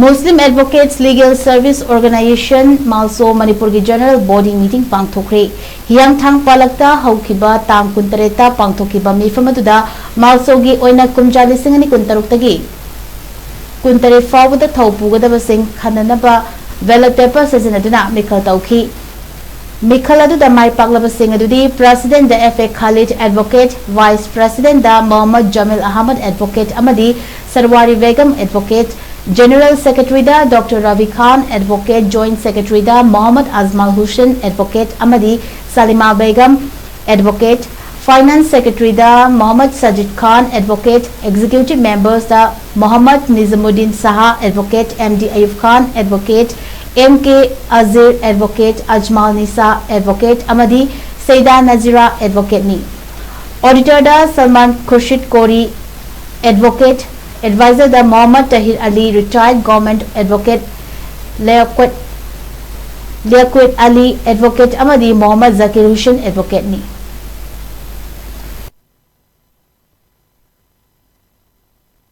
Muslim Advocates Legal Service Organization Malso Manipur ki General Body Meeting PANGTHOKKHRE Hiyang thang palakta haukiba tang kuntareta PANGTHOKKIBA mifam aduda Malso gi oina kumja lising ani kuntaruk tagi kuntare fawda thaupugadaba sing khananaba ballot paper sajanaduna mikhal tauki Mikhal aduda mai paglaba sing adudi President da FA Khalid Advocate Vice President da Mohammad Jamil Ahmad Advocate amadi Sarwari Begum Advocate General Secretary da Dr. Ravi Khan Advocate Joint Secretary da Mohammad Azmal Hussain Advocate amadi Salima Begum Advocate Finance Secretary da Mohammad Sajid Khan Advocate Executive Members da Mohammad Nizamuddin Saha Advocate MD Ayub Khan Advocate MK Azir Advocate Ajmal Nisa Advocate amadi Saida Nazira Advocate ni Auditor da Salman Khurshid Kori Advocate Advisor da Mohammad Tahir Ali Retired Government Advocate Liaquat Ali Advocate amadi Mohammad Zakir Hussain Advocate ni